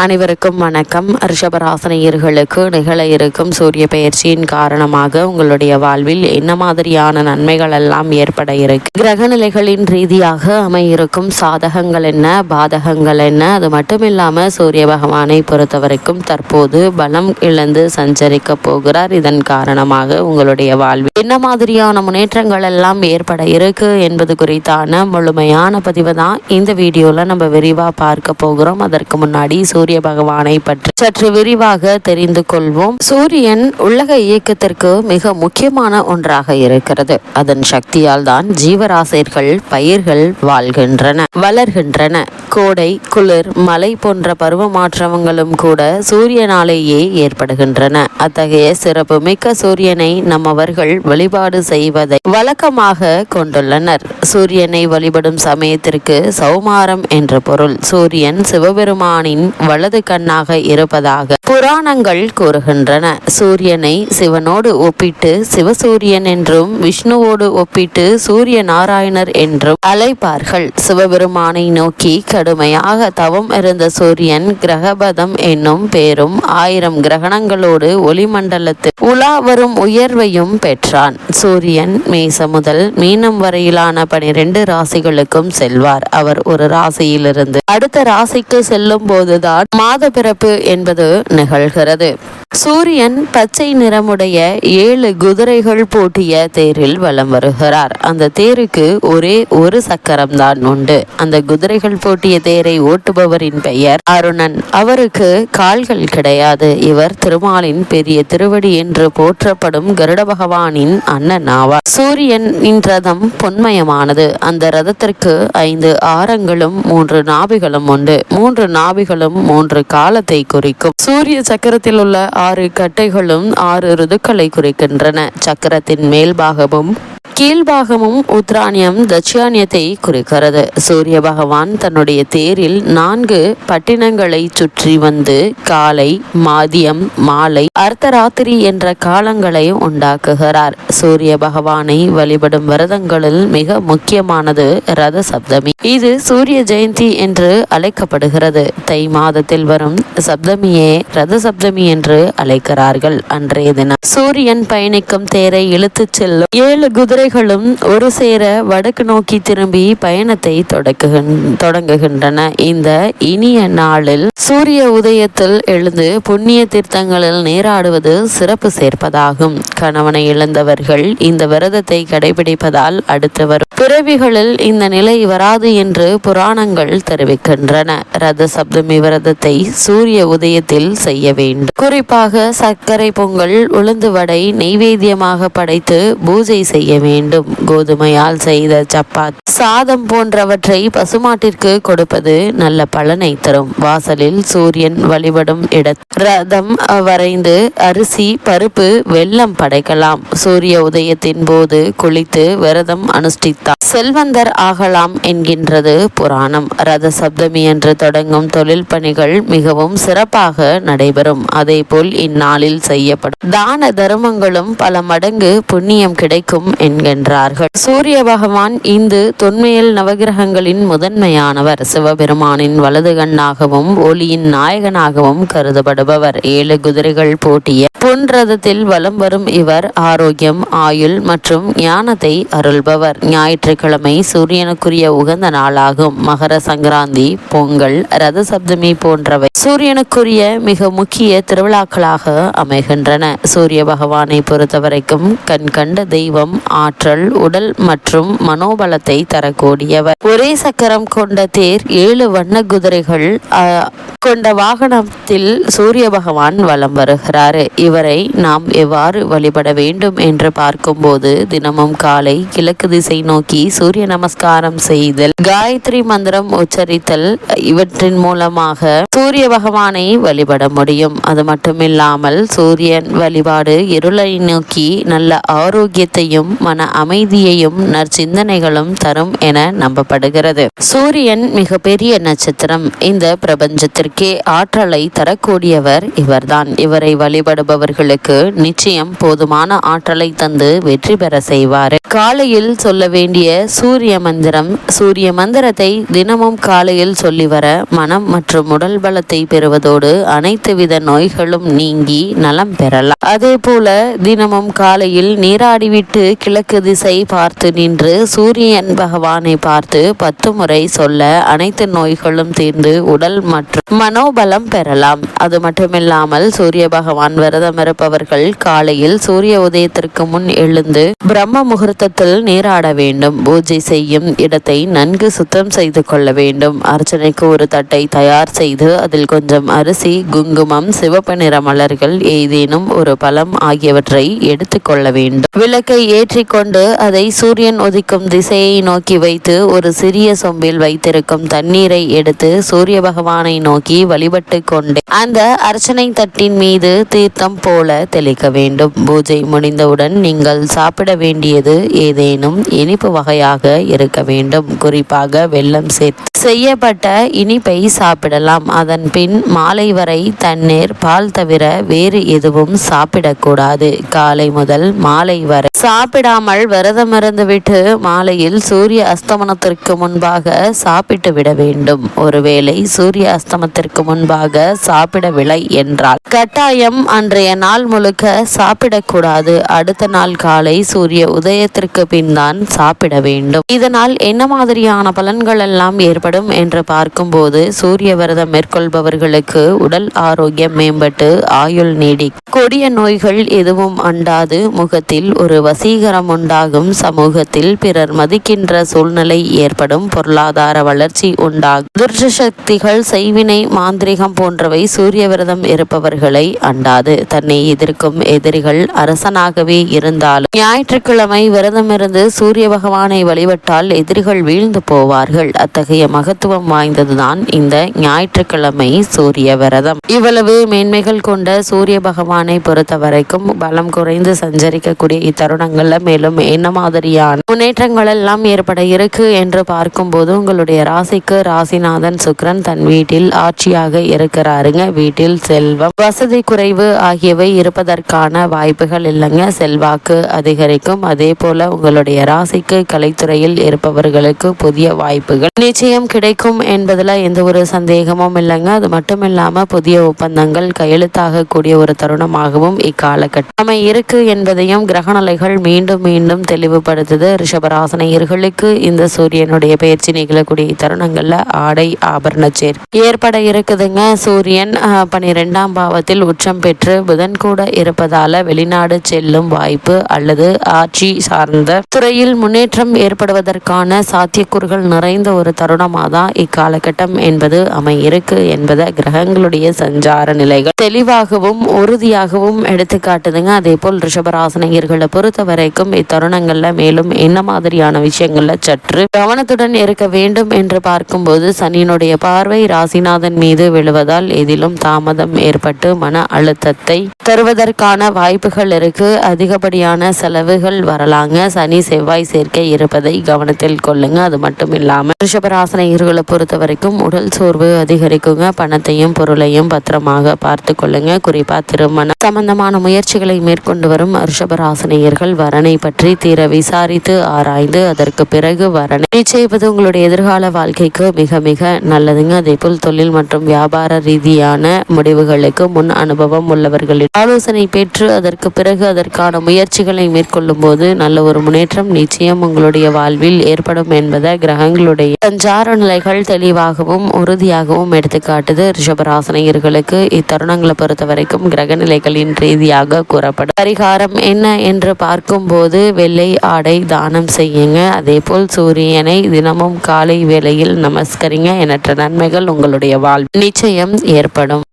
அனைவருக்கும் வணக்கம். ரிஷபராசினியர்களுக்கு நிகழ இருக்கும் சூரிய பெயர்ச்சியின் காரணமாக உங்களுடைய வாழ்வில் என்ன மாதிரியான நன்மைகள் எல்லாம் ஏற்பட இருக்கு, கிரக நிலைகளின் ரீதியாக அமையிருக்கும் சாதகங்கள் என்ன, பாதகங்கள் என்ன, அது மட்டும் இல்லாம சூரிய பகவானை பொறுத்தவரைக்கும் தற்போது பலம் இழந்து சஞ்சரிக்க போகிறார். இதன் காரணமாக உங்களுடைய வாழ்வில் என்ன மாதிரியான முன்னேற்றங்கள் எல்லாம் ஏற்பட இருக்கு என்பது குறித்தான முழுமையான பதிவு தான் இந்த வீடியோல நம்ம விரிவா பார்க்க போகிறோம். அதற்கு முன்னாடி சூரிய பகவானை பற்றி சற்று விரிவாக தெரிந்து கொள்வோம். சூரியன் உலக இயக்கத்திற்கு மிக முக்கியமான ஒன்றாக இருக்கிறது. அதன் சக்தியால் தான் ஜீவராசிகள், பயிர்கள் வாழ்கின்றன, வளர்கின்றன. கோடை, குளிர், மழை போன்ற பருவ மாற்றங்களும் கூட சூரியனாலேயே ஏற்படுகின்றன. அத்தகைய சிறப்பு மிக்க சூரியனை நம்மவர்கள் வழிபாடு செய்வதை வழக்கமாக கொண்டுள்ளனர். சூரியனை வழிபடும் சமயத்திற்கு சௌமாரம் என்ற பொருள். சூரியன் சிவபெருமானின் வலது கண்ணாக இருப்பதாக புராணங்கள் கூறுகின்றன. சூரியனை சிவனோடு ஒப்பிட்டு சிவசூரியன் என்றும், விஷ்ணுவோடு ஒப்பிட்டு சூரிய நாராயணர் என்றும் அழைப்பார்கள். சிவபெருமானை நோக்கி கடுமையாக தவம் இருந்த சூரியன் கிரகபதம் என்னும் பேரும் 1000 கிரகணங்களோடு ஒளிமண்டலத்தில் உலா வரும் உயர்வையும் பெற்றான். சூரியன் மேசம் முதல் மீனம் வரையிலான 12 ராசிகளுக்கும் செல்வார். அவர் ஒரு ராசியிலிருந்து அடுத்த ராசிக்கு செல்லும் போதுதான் மாத பிறப்பு என்பது நிகழ்கிறது. சூரியன் பச்சை நிறமுடைய 7 குதிரைகள் பூட்டிய தேரில் வலம் வருகிறார். அந்த தேருக்கு ஒரே ஒரு சக்கரம் தான் உண்டு. அந்த குதிரைகள் பூட்டிய தேரை ஓட்டுபவரின் பெயர் அருணன். அவருக்கு கால்கள் கிடையாது. இவர் திருமாலின் பெரிய திருவடி என்று போற்றப்படும் கருட பகவானின் அண்ணன் ஆவார். சூரியனின் ரதம் பொன்மயமானது. அந்த ரதத்திற்கு 5 ஆரங்களும் 3 நாபிகளும் உண்டு. 3 நாபிகளும் 3 காலத்தை குறிக்கும். சூரிய சக்கரத்தில் உள்ள 6 கட்டைகளும் 6 ருதுக்களை குறிக்கின்றன. சக்கரத்தின் மேல் பாகமும் கீழ்பாகமும் உத்ராணியம், தட்சியானியத்தை குறிக்கிறது. சூரிய பகவான் தன்னுடைய தேரில் 4 பட்டினங்களை சுற்றி வந்து காலை, மதியம், மாலை, அர்த்தராத்திரி என்ற காலங்களை உண்டாக்குகிறார். சூரிய பகவானை வழிபடும் விரதங்களில் மிக முக்கியமானது ரத சப்தமி. இது சூரிய ஜெயந்தி என்று அழைக்கப்படுகிறது. தை மாதத்தில் வரும் சப்தமியே ரத சப்தமி என்று அழைக்கிறார்கள். அன்றைய தினம் சூரியன் பயணிக்கும் தேரை இழுத்துச் செல்லும் 7 குதிரைகளும் ஒரு சேர வடக்கு நோக்கி திரும்பி பயணத்தை தொடங்குகின்றன. இந்த இனிய நாளில் சூரிய உதயத்தில் எழுந்து புண்ணிய தீர்த்தங்களில் நீராடுவது சிறப்பு சேர்ப்பதாகும். கணவனை இழந்தவர்கள் இந்த விரதத்தை கடைபிடிப்பதால் அடுத்து வரும் பிறவிகளில் இந்த நிலை வராது என்று புராணங்கள் தெரிவிக்கின்றன. ரத சப்தமி விரதத்தை சூரிய உதயத்தில் செய்ய வேண்டும். குறிப்பாக சர்க்கரை பொங்கல், உளுந்து வடை நெய்வேத்தியமாக படைத்து பூஜை செய்ய வேண்டும். கோதுமையால் செய்த சப்பாத்தி, சாதம் போன்றவற்றை பசுமாட்டிற்கு கொடுப்பது நல்ல பலனை தரும். வாசலில் சூரியன் வழிபடும் ரதம் வரைந்து அரிசி, பருப்பு, வெல்லம் படைக்கலாம். சூரிய உதயத்தின் போது குளித்து விரதம் அனுஷ்டித்தார் செல்வந்தர் ஆகலாம் என்கின்றது புராணம். ரத சப்தமி என்று தொடங்கும் தொழில் பணிகள் மிகவும் சிறப்பாக நடைபெறும். அதே போல் இந்நாளில் செய்யப்படும் தான தர்மங்களும் பல மடங்கு புண்ணியம் கிடைக்கும் என்கின்றார்கள். சூரிய பகவான் இந்து தொன்மையில் நவகிரகங்களின் முதன்மையானவர். சிவபெருமானின் வலது கண்ணாகவும் ஒளியின் நாயகனாகவும் கருதப்படுபவர். 7 குதிரைகள் பூட்டிய பொன் ரதத்தில் வலம் வரும் இவர் ஆரோக்கியம், ஆயுள் மற்றும் ஞானத்தை அருள்பவர். ஞாயிற்றுக்கிழமை சூரியனுக்குரிய உகந்த நாளாகும். மகர சங்கராந்தி, பொங்கல், ரத சப்தமி போன்றவை சூரியனுக்குரிய மிக முக்கிய திருவிழாக்களாக அமைகின்றன. சூரிய பகவானை பொறுத்தவரைக்கும் கண் கண்ட தெய்வம், ஆற்றல், உடல் மற்றும் மனோபலத்தை தரக்கூடியவர். ஒரே சக்கரம் கொண்ட தேர், 7 வண்ண குதிரைகள் கொண்ட வாகனத்தில் சூரிய பகவான் வலம் வருகிறார். இவரை நாம் எவ்வாறு வழிபட வேண்டும் என்று பார்க்கும்போது தினமும் காலை கிழக்கு திசை நோக்கி சூரிய நமஸ்காரம் செய்தல், காயத்ரி மந்திரம் உச்சரித்தல், இவற்றின் மூலமாக சூரிய பகவானை வழிபட முடியும். அது மட்டுமில்லாமல் சூரியன் வழிபாடு இருளை நோக்கி நல்ல ஆரோக்கியத்தையும் மன மன அமைதியையும் நற்சிந்தனைகளும் தரும் என நம்பப்படுகிறது. சூரியன் மிகப்பெரிய நட்சத்திரம். இந்த பிரபஞ்சத்திற்கே ஆற்றலை தரக்கூடியவர் இவர்தான். இவரை வழிபடுபவர்களுக்கு நிச்சயம் போதுமான ஆற்றலை தந்து வெற்றி பெற செய்வார். காலையில் சொல்ல வேண்டிய சூரிய மந்திரம். சூரிய மந்திரத்தை தினமும் காலையில் சொல்லி வர மனம் மற்றும் உடல் பலத்தை பெறுவதோடு அனைத்து வித நோய்களும் நீங்கி நலம் பெறலாம். அதே போல தினமும் காலையில் நீராடிவிட்டு கிழக்கு திசை பார்த்து நின்று சூரியன் பகவானை பார்த்து 10 முறை சொல்ல அனைத்து நோய்களும் தீர்ந்து உடல் மற்றும் மனோபலம் பெறலாம். அது மட்டுமில்லாமல் சூரிய பகவான் விரதம் இருப்பவர்கள் காலையில் சூரிய உதயத்திற்கு முன் எழுந்து பிரம்ம முகூர்த்தத்தில் நீராட வேண்டும். பூஜை செய்யும் இடத்தை நன்கு சுத்தம் செய்து கொள்ள வேண்டும். அர்ச்சனைக்கு ஒரு தட்டை தயார் செய்து அதில் கொஞ்சம் அரிசி, குங்குமம், சிவப்பு நிற மலர்கள், ஏதேனும் ஒரு பழம் ஆகியவற்றை எடுத்து கொள்ள வேண்டும். விளக்கை ஏற்றி கொண்டு அதை சூரியன் உதிக்கும் திசையை நோக்கி வைத்து ஒரு சிறிய சொம்பில் வைத்திருக்கும் தண்ணீரை எடுத்து சூரிய பகவானை நோக்கி வழிபட்டு கொண்டு அந்த அர்ச்சனை தட்டின் மீது தீர்த்தம் போல தெளிக்க வேண்டும். பூஜை முடிந்தவுடன் நீங்கள் சாப்பிட வேண்டியது ஏதேனும் இனிப்பு வகையாக இருக்க வேண்டும். குறிப்பாக வெல்லம் சேர்த்து செய்யப்பட்ட இனிப்பை சாப்பிடலாம். அதன் பின் மாலை வரை தண்ணீர், பால் தவிர வேறு எதுவும் சாப்பிடக்கூடாது. காலை முதல் மாலை வரை சாப்பிடாமல் விரதம் இருந்துவிட்டு மாலையில் சூரிய அஸ்தமனத்திற்கு முன்பாக சாப்பிட்டு விட வேண்டும். ஒருவேளை சூரிய அஸ்தமத்திற்கு முன்பாக சாப்பிடவில்லை என்றால் கட்டாயம் அன்றைய நாள் முழுக்க சாப்பிடக்கூடாது. அடுத்த நாள் காலை சூரிய உதயத்திற்கு பின் தான் சாப்பிட வேண்டும். இதனால் என்ன மாதிரியான பலன்கள் எல்லாம் ஏற்படும் என்று பார்க்கும்போது சூரிய விரதம் மேற்கொள்பவர்களுக்கு உடல் ஆரோக்கியம் மேம்பட்டு ஆயுள் நீடி, கொடிய நோய்கள் எதுவும் அண்டாது, முகத்தில் ஒரு வசீகரம் உண்டாகும், சமூகத்தில் பிறர் மதிக்கின்ற சூழ்நிலை ஏற்படும், பொருளாதார வளர்ச்சி உண்டாகும், துர்ஷ சக்திகள், செய்வினை, மாந்திரிகம் போன்றவை சூரிய விரதம் இருப்பவர்களை அண்டாது. தன்னை எதிர்க்கும் எதிரிகள் அரசனாகவே இருந்தாலும் ஞாயிற்றுக்கிழமை விரதமிருந்து சூரிய பகவானை வழிபட்டால் எதிரிகள் வீழ்ந்து போவார்கள். அத்தகைய மகத்துவம் வாய்ந்ததுதான் இந்த ஞாயிற்றுக்கிழமை சூரிய விரதம். இவ்வளவு மேன்மைகள் கொண்ட சூரிய பகவானை பொறுத்த வரைக்கும் பலம் குறைந்து சஞ்சரிக்கக்கூடிய இத்தருணங்கள்ல மேலும் என்ன மாதிரியான முன்னேற்றங்கள் எல்லாம் ஏற்பட இருக்கு என்று பார்க்கும்போது உங்களுடைய ராசிக்கு ராசிநாதன் சுக்கிரன் தன் வீட்டில் ஆட்சியாக இருக்கிறாருங்க. வீட்டில் செல்வம், வசதி குறைவு ஆகியவை இருப்பதற்கான வாய்ப்புகள் இல்லைங்க. செல்வாக்கு அதிகரிக்கும். அதே போல உங்களுடைய ராசிக்கு கலைத்துறையில் இருப்பவர்களுக்கு புதிய வாய்ப்புகள் நிச்சயம் கிடைக்கும் என்பதுல எந்த ஒரு சந்தேகமும் இல்லைங்க. அது மட்டும் இல்லாம புதிய ஒப்பந்தங்கள் கையெழுத்தாக கூடிய ஒரு தருணமாகவும் இக்காலகட்டம் இருக்கு என்பதையும் கிரகநிலைகள் மீண்டும் மீண்டும் தெளிவுபடுத்துது. ரிஷபராசினியர்களுக்கு இந்த சூரியனுடைய பயிற்சி நிகழக்கூடிய தருணங்கள்ல ஆடை ஆபரண சேர்க்கை ஏற்பட இருக்குதுங்க. சூரியன் 12ஆம் பாவத்தில் உச்சம் பெற்று புதன் கூட இருப்பதால வெளிநாடு செல்லும் வாய்ப்பு அல்லது ஆட்சி சார்ந்த துறையில் முன்னேற்றம் ஏற்படுவதற்கான சாத்தியக்கூறுகள் நிறைந்த ஒரு தருணமாக தான் இக்காலகட்டம் என்பது அமையிருக்கு என்பதை கிரகங்களுடைய சஞ்சார நிலைகள் தெளிவாகவும் உறுதியாகவும் எடுத்து காட்டுதுங்க. அதே போல் ரிஷபராசினியர்களை பொறுத்த வரைக்கும் இத்தருணங்கள்ல மேலும் என்ன மாதிரியான விஷயங்கள்ல சற்று கவனத்துடன் இருக்க வேண்டும் என்று பார்க்கும்போது சனியினுடைய பார்வை ராசிநாதன் மீது விழுவதால் எதிலும் தாமதம் ஏற்பட்டு மன அழுத்தத்தை தருவதற்கான வாய்ப்புகள் இருக்கு. அதிகப்படியான செலவுகள் வரலாங்க. சனி செவ்வாய் சேர்க்கை இருப்பதை கவனத்தில் கொள்ளுங்க. அது மட்டும் இல்லாம ரிஷபராசினியர்களை பொறுத்த வரைக்கும் உடல் சோர்வு அதிகரிக்குங்க. பணத்தையும் பொருளையும் பத்திரமாக பார்த்து கொள்ளுங்க. குறிப்பா திருமண சம்பந்தமான முயற்சிகளை மேற்கொண்டு வரும் ரிஷபராசினியர்கள் வரனை பற்றி தீர விசாரித்து ஆராய்ந்து அதற்கு பிறகு வரனை நிச்சயிப்பது உங்களுடைய எதிர்கால வாழ்க்கைக்கு மிக மிக நல்லதுங்க. அதே போல் தொழில் மற்றும் வியாபார ரீதியான முடிவுகளுக்கு முன் அனுபவம் உள்ளவர்களின் ஆலோசனை பெற்று அதற்கு பிறகு அதற்கான முயற்சிகளை மேற்கொள்ளும் போது நல்ல ஒரு முன்னேற்றம் நிச்சயம் உங்களுடைய வாழ்வில் ஏற்படும் என்பதை கிரகங்களுடைய சஞ்சார நிலைகள் தெளிவாகவும் உறுதியாகவும் எடுத்துக்காட்டுது. ரிஷபராசினியர்களுக்கு இத்தருணங்களை பொறுத்த வரைக்கும் கிரக நிலைகளின் ரீதியாக கூறப்படும் பரிகாரம் என்ன என்று பார்க்கும்போது வெள்ளை ஆடை தானம் செய்யுங்க. அதே போல் சூரியனை தினமும் காலை வேளையில் நமஸ்கரிங்க. எண்ணற்ற நன்மைகள் உங்களுடைய வாழ்வில் நிச்சயம் ஏற்படும்.